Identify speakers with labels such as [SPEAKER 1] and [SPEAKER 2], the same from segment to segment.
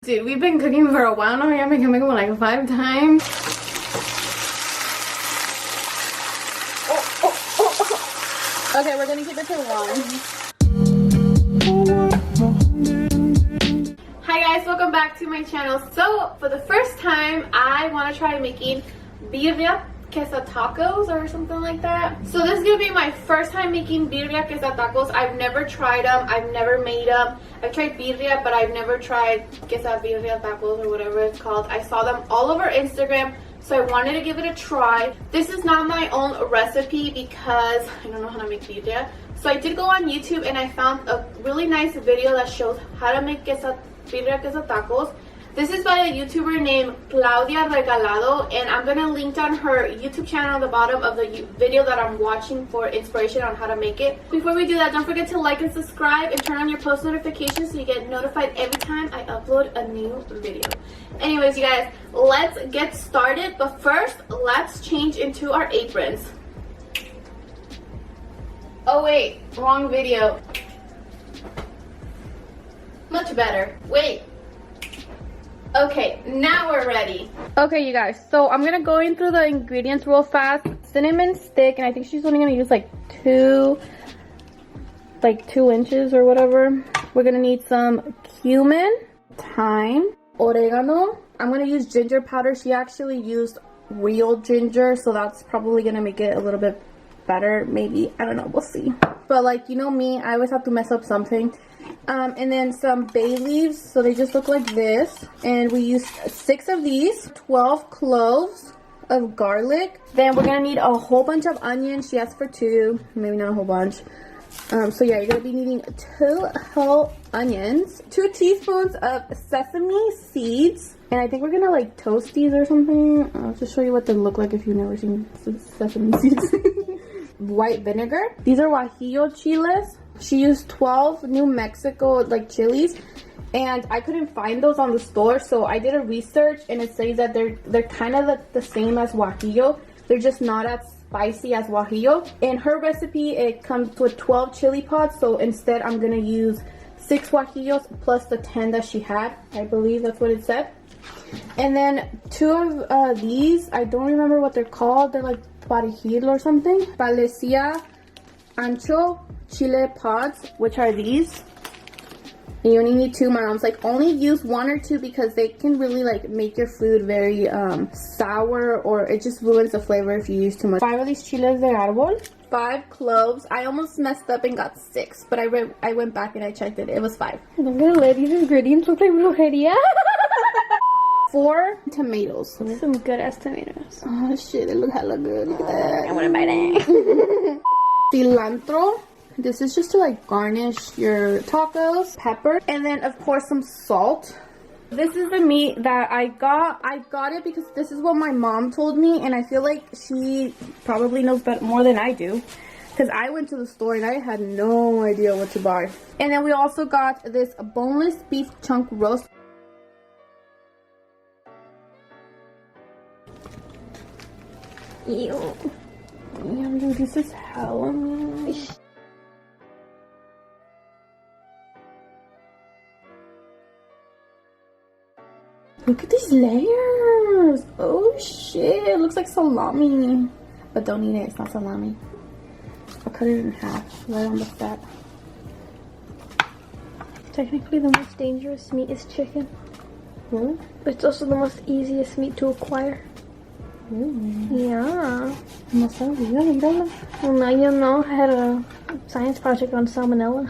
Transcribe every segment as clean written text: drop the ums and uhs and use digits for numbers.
[SPEAKER 1] Dude, we've been cooking for a while now. I've been coming like 5 times. Okay, we're gonna keep it to 1. Hi guys, welcome back to my channel. So, for the first time, I want to try making birria Quesa tacos or something like that. So this is gonna be my first time making birria Quesa tacos. I've never tried them. I've never made them. I've tried birria, but I've never tried Quesa birria tacos or whatever it's called. I saw them all over Instagram, so I wanted to give it a try. This is not my own recipe because I don't know how to make birria. So I did go on YouTube and I found a really nice video that shows how to make birria Quesa tacos. This is by a YouTuber named Claudia Regalado, and I'm gonna link on her YouTube channel at the bottom of the video that I'm watching for inspiration on how to make it. Before we do that, don't forget to like and subscribe and turn on your post notifications so you get notified every time I upload a new video. Anyways, you guys, let's get started. But first, let's change into our aprons. Oh wait, wrong video. Much better. Wait. Okay, now we're ready. Okay, you guys, so I'm gonna go in through the ingredients real fast. Cinnamon stick, and I think she's only gonna use like 2 inches or whatever. We're gonna need some cumin, thyme, oregano. I'm gonna use ginger powder. She actually used real ginger, so that's probably gonna make it a little bit better, maybe. I don't know, we'll see. But like, you know me, I always have to mess up something. And then some bay leaves, so they just look like this. And we used 6 of these, 12 cloves of garlic. Then we're gonna need a whole bunch of onions. She asked for 2, maybe not a whole bunch. So yeah, you're gonna be needing 2 whole onions, 2 teaspoons of sesame seeds, and I think we're gonna like toast these or something. I'll just show you what they look like if you've never seen sesame seeds. White vinegar. These are guajillo chiles. She used 12 New Mexico like chilies, and I couldn't find those on the store, so I did a research and it says that they're kind of the same as guajillo. They're just not as spicy as guajillo. In her recipe, it comes with 12 chili pods, so instead I'm gonna use 6 guajillos plus the 10 that she had. I believe that's what it said. And then 2 of these, I don't remember what they're called. They're like parejil or something. Valencia ancho chile pods, which are these. And you only need 2. My mom's like, only use 1 or 2 because they can really like make your food very sour, or it just ruins the flavor if you use too much. 5 of these chiles de árbol. 5 cloves. I almost messed up and got 6, but I went back and I checked it. It was 5. I'm gonna let these ingredients look like brujeria. 4 tomatoes. Some good ass tomatoes. Oh shit, they look hella good. Look at that. I wanna buy that. Cilantro. This is just to like garnish your tacos. Pepper. And then of course some salt. This is the meat that I got. I got it because this is what my mom told me, and I feel like she probably knows more than I do, because I went to the store and I had no idea what to buy. And then we also got this boneless beef chunk roast. Ew. Damn, dude, this is hella nice. Look at these layers. Oh shit, it looks like salami. But don't eat it, it's not salami. I'll cut it in half, right on the fat.
[SPEAKER 2] Technically the most dangerous meat is chicken.
[SPEAKER 1] Really?
[SPEAKER 2] But it's also the most easiest meat to acquire.
[SPEAKER 1] Really?
[SPEAKER 2] Yeah.
[SPEAKER 1] No sabía, mírala.
[SPEAKER 2] Well, now you know. I had a science project on salmonella.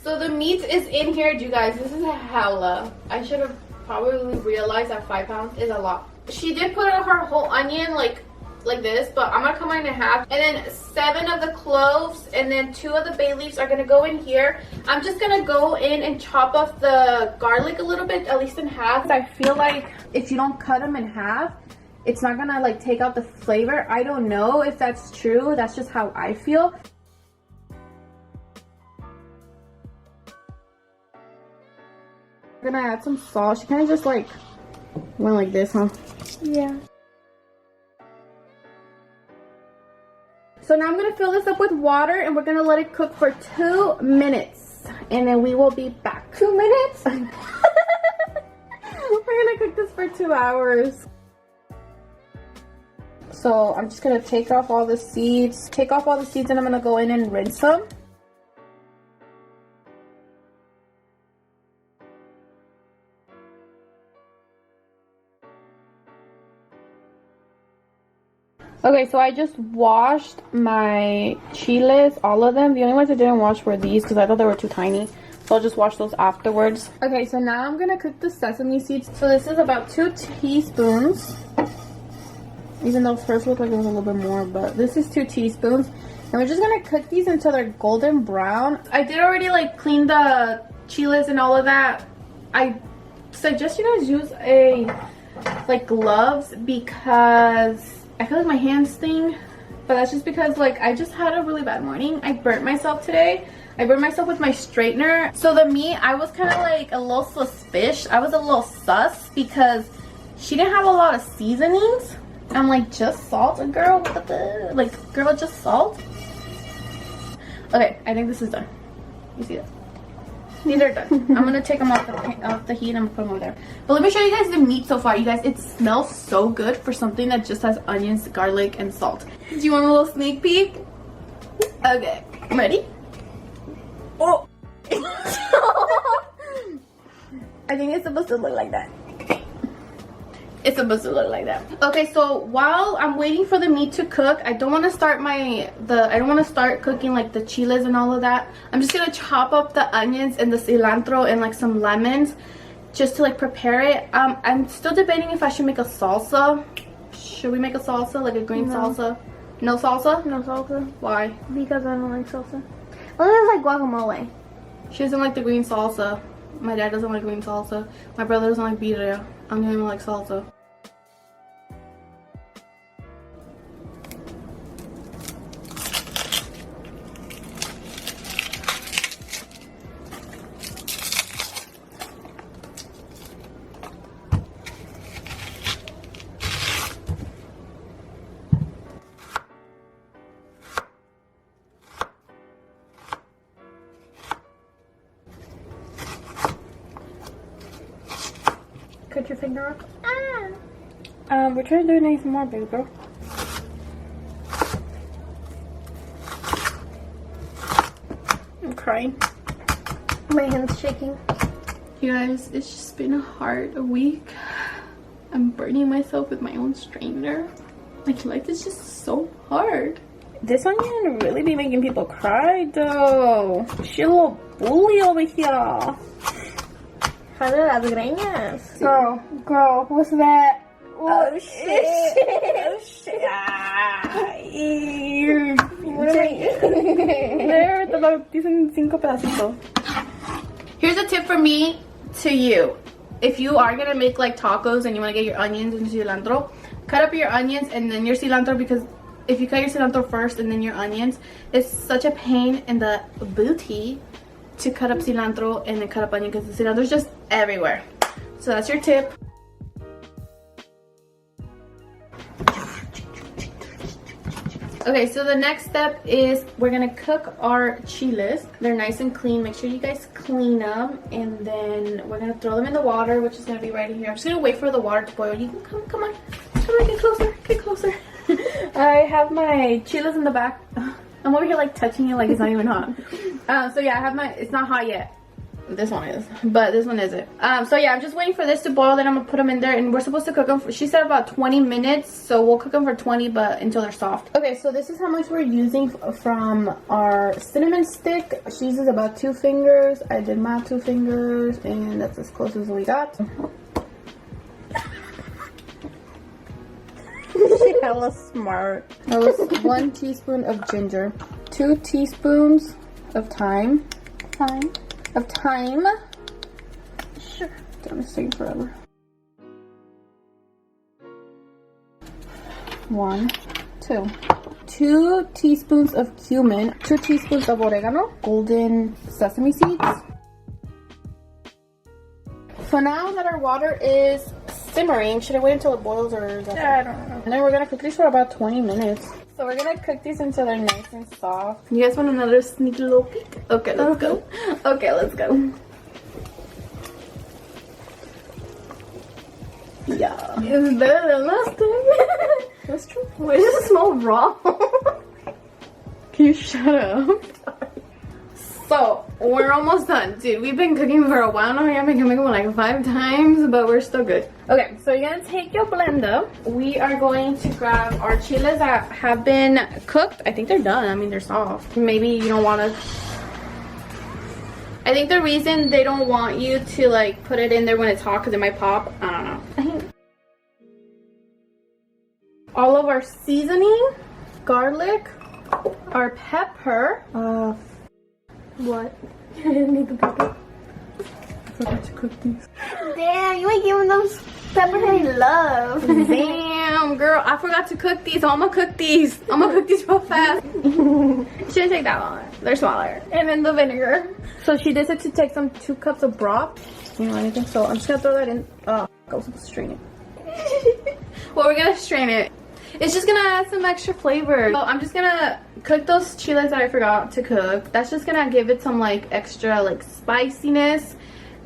[SPEAKER 1] So the meat is in here, you guys. This is a hella. I should have probably realized that 5 pounds is a lot. She did put her whole onion like this, but I'm gonna cut mine in half. And then 7 of the cloves and then 2 of the bay leaves are gonna go in here. I'm just gonna go in and chop off the garlic a little bit, at least in half. I feel like if you don't cut them in half, it's not gonna like take out the flavor. I don't know if that's true. That's just how I feel. I'm gonna add some salt. She kind of just like went like this, huh?
[SPEAKER 2] Yeah.
[SPEAKER 1] So So now I'm gonna fill this up with water and we're gonna let it cook for 2 minutes. And then we will be back.
[SPEAKER 2] 2 minutes?
[SPEAKER 1] We're gonna cook this for 2 hours. So I'm just gonna take off all the seeds. And I'm gonna go in and rinse them. Okay, so I just washed my chiles, all of them. The only ones I didn't wash were these because I thought they were too tiny. So I'll just wash those afterwards. Okay, so now I'm gonna cook the sesame seeds. So this is about 2 teaspoons. Even though first looked like it was a little bit more, but this is 2 teaspoons. And we're just gonna cook these until they're golden brown. I did already like clean the chiles and all of that. I suggest you guys use like gloves because I feel like my hands sting, but that's just because like I just had a really bad morning. I burnt myself today. I burned myself with my straightener. So the meat, I was kind of like a little suspicious. I was a little sus because she didn't have a lot of seasonings. I'm like, just salt, girl? What the? Like, girl, just salt? Okay, I think this is done. You see that? These are done. I'm gonna take them off the heat and I'm gonna put them over there. But let me show you guys the meat so far. You guys, it smells so good for something that just has onions, garlic, and salt. Do you want a little sneak peek? Okay, ready? Oh! I think it's supposed to look like that. It's supposed to look like that. Okay, so while I'm waiting for the meat to cook, I don't want to start cooking like the chiles and all of that. I'm just gonna chop up the onions and the cilantro and like some lemons just to like prepare it. I'm still debating if I should make a salsa. Should we make a salsa, like a green salsa? No salsa?
[SPEAKER 2] No salsa.
[SPEAKER 1] Why?
[SPEAKER 2] Because I don't like salsa. Unless it's like guacamole.
[SPEAKER 1] She doesn't like the green salsa. My dad doesn't like green salsa. My brother doesn't like birria. I'm the only one like salsa.
[SPEAKER 2] Cut your finger off.
[SPEAKER 1] We're trying to do anything more, baby girl. I'm crying.
[SPEAKER 2] My hand's shaking.
[SPEAKER 1] You guys, it's just been a hard week. I'm burning myself with my own strainer. Like, life is just so hard. This onion really be making people cry, though. She a little bully over here.
[SPEAKER 2] Jale las greñas.
[SPEAKER 1] Girl, what's that?
[SPEAKER 2] Oh, shit.
[SPEAKER 1] Oh, shit. There, te lo dicen 5 pedacitos. Here's a tip from me to you. If you are gonna make like tacos and you wanna get your onions and cilantro, cut up your onions and then your cilantro, because if you cut your cilantro first and then your onions, it's such a pain in the booty to cut up cilantro and then cut up onion because the cilantro is just everywhere. So that's your tip. Okay, so the next step is we're gonna cook our chiles. They're nice and clean. Make sure you guys clean them, and then we're gonna throw them in the water, which is gonna be right in here. I'm just gonna wait for the water to boil. You can come on, get closer. I have my chiles in the back. I'm over here like touching it like it's not even hot. So yeah, I have it's not hot yet. This one is, but this one isn't. So yeah, I'm just waiting for this to boil, then I'm gonna put them in there, and we're supposed to cook them she said about 20 minutes, so we'll cook them for 20, but until they're soft. Okay, so this is how much we're using from our cinnamon stick. She uses about 2 fingers. I did my 2 fingers, and that's as close as we got. She hella smart. That was 1 teaspoon of ginger, 2 teaspoons of thyme. Sure. Don't stay forever. 1, 2. 2 teaspoons of cumin, 2 teaspoons of oregano, golden sesame seeds. So now that our water is simmering, should I wait until it boils or is that?
[SPEAKER 2] I don't know.
[SPEAKER 1] And then we're gonna cook these for about 20 minutes. So we're gonna cook these until they're nice and soft. You guys want another sneaky little peek? Okay, let's go. Okay, let's go. Yeah.
[SPEAKER 2] It's better than last time.
[SPEAKER 1] That's true.
[SPEAKER 2] Why does it smell raw?
[SPEAKER 1] Can you shut up? So, we're almost done. Dude, we've been cooking for a while now. I've been cooking like 5 times, but we're still good. Okay, so you're gonna take your blender. We are going to grab our chiles that have been cooked. I think they're done. I mean, they're soft. Maybe you don't want to... I think the reason they don't want you to like put it in there when it's hot because it might pop. I don't know. I think all of our seasoning, garlic, our pepper.
[SPEAKER 2] What? I didn't need the pepper.
[SPEAKER 1] I forgot to cook these.
[SPEAKER 2] Damn, you ain't giving those peppers any love.
[SPEAKER 1] Damn, girl, I forgot to cook these. So I'm gonna cook these. I'm gonna cook these real fast. Shouldn't take that long. They're smaller.
[SPEAKER 2] And then the vinegar.
[SPEAKER 1] So she decided to take some 2 cups of broth. You know anything? So I'm just gonna throw that in. Oh, I was supposed to strain it. Well, we're gonna strain it. It's just gonna add some extra flavor. So I'm just gonna cook those chiles that I forgot to cook. That's just gonna give it some like extra like spiciness.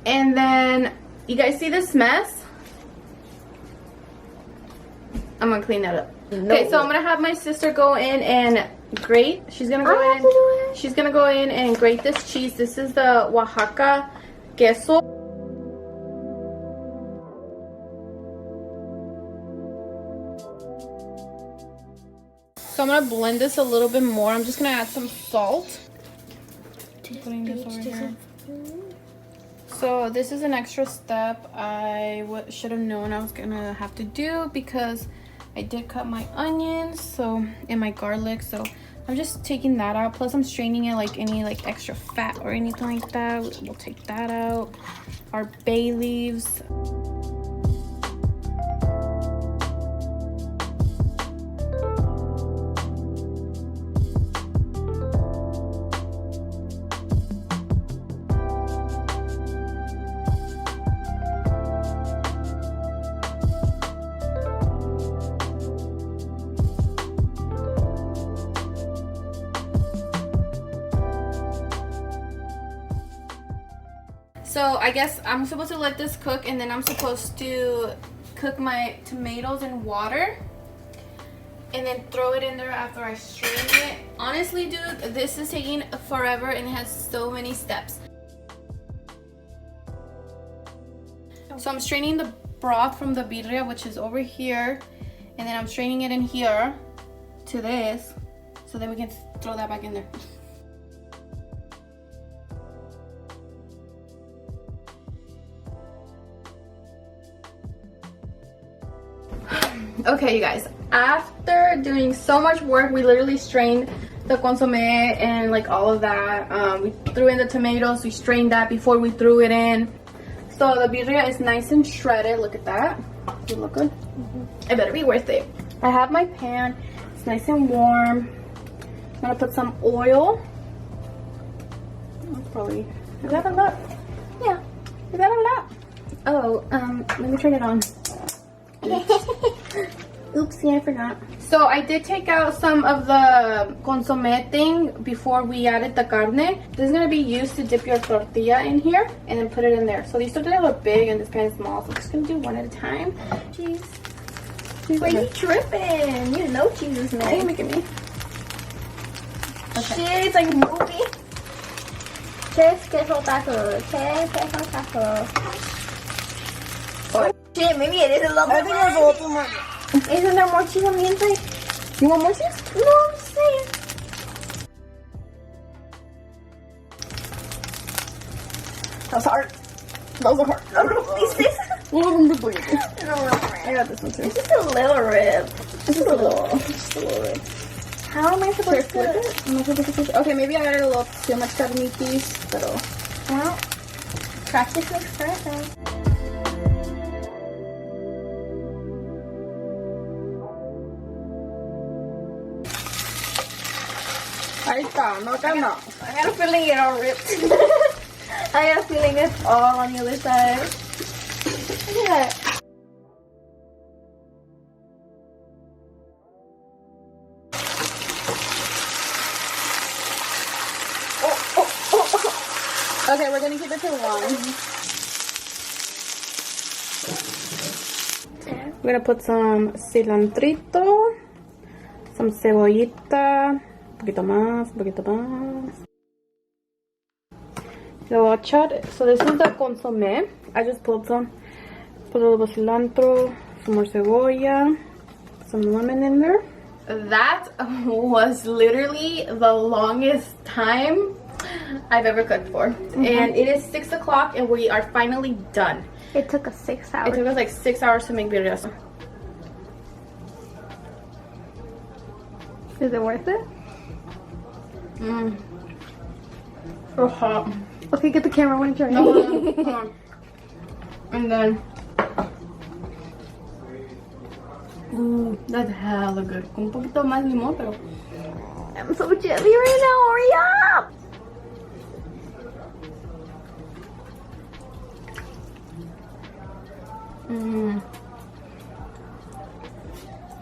[SPEAKER 1] And then you guys see this mess? I'm gonna clean that up.
[SPEAKER 2] No.
[SPEAKER 1] Okay, so I'm gonna have my sister go in and grate. She's gonna go in. She's gonna go in and grate this cheese. This is the Oaxaca queso. So I'm gonna blend this a little bit more. I'm just gonna add some salt. I'm putting this over here. So this is an extra step I should have known I was gonna have to do because I did cut my onions and my garlic. So I'm just taking that out. Plus I'm straining it, like any like extra fat or anything like that. We'll take that out. Our bay leaves. So I guess I'm supposed to let this cook and then I'm supposed to cook my tomatoes in water and then throw it in there after I strain it. Honestly, dude, this is taking forever and it has so many steps. So I'm straining the broth from the birria, which is over here, and then I'm straining it in here to this so then we can throw that back in there. Okay, you guys, after doing so much work, we literally strained the consomme and like all of that. We threw in the tomatoes, we strained that before we threw it in. So the birria is nice and shredded. Look at that. Does it look good? It better be worth it. I have my pan. It's nice and warm. I'm gonna put some oil. That's probably, is that a lot? Yeah, is that a lot? Oh, let me turn it on. Oopsie, I forgot. So I did take out some of the consomme thing before we added the carne. This is gonna be used to dip your tortilla in here and then put it in there. So these tortillas are big and this kind of small, so I'm just gonna do one at a time. Cheese.
[SPEAKER 2] Wait, you tripping? You know cheese is
[SPEAKER 1] Are you
[SPEAKER 2] nice.
[SPEAKER 1] making me?
[SPEAKER 2] Okay. Shit, it's like a movie. Queso taco. Queso taco.
[SPEAKER 1] Oh.
[SPEAKER 2] Shit, maybe it is a little bit.
[SPEAKER 1] I think it's a little too much.
[SPEAKER 2] Isn't there more cheese on the inside?
[SPEAKER 1] You want more cheese?
[SPEAKER 2] No, I'm just saying.
[SPEAKER 1] That was hard. That was hard.
[SPEAKER 2] Please.
[SPEAKER 1] I got this one too.
[SPEAKER 2] It's just a little rib.
[SPEAKER 1] Just a little bit.
[SPEAKER 2] How am I supposed
[SPEAKER 1] Flip
[SPEAKER 2] to?
[SPEAKER 1] it? I'm gonna flip it. Okay, maybe I added a little too much carnitas, pero
[SPEAKER 2] Well, practice makes perfect.
[SPEAKER 1] ahí está, no acá no.
[SPEAKER 2] I got a feeling it all ripped. I got a feeling it's all on the other side. Look at that.
[SPEAKER 1] Okay, we're gonna keep it to 1. We're gonna put some cilantrito, some cebollita, un poquito más, un poquito más. Luego achar. So this is the consome. I just pulled some. Put a little cilantro, some more cebolla, some lemon in there. That was literally the longest time I've ever cooked for. And it is 6 o'clock and we are finally done.
[SPEAKER 2] It took us 6 hours.
[SPEAKER 1] It took us like 6 hours to make birria.
[SPEAKER 2] Is it worth it?
[SPEAKER 1] So hot.
[SPEAKER 2] Okay, get the camera. I want to try.
[SPEAKER 1] No, hold on. And then, that's hella good. Con un poquito más limón, pero.
[SPEAKER 2] I'm so jelly right now. Hurry up!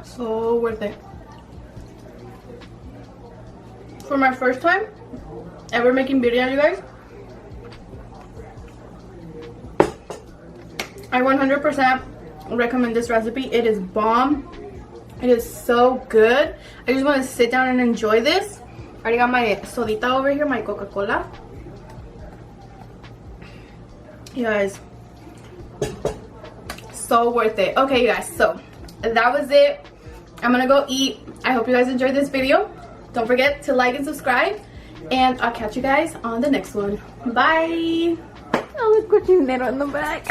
[SPEAKER 1] So worth it. For my first time ever making birria, you guys, I 100% recommend this recipe. It is bomb. It is so good. I just want to sit down and enjoy this. I already got my sodita over here, my Coca-Cola. You guys, so worth it. Okay, you guys, so that was it. I'm gonna go eat. I hope you guys enjoyed this video. Don't forget to like and subscribe, and I'll catch you guys on the next one. Bye.
[SPEAKER 2] Oh, look what you knit on the back.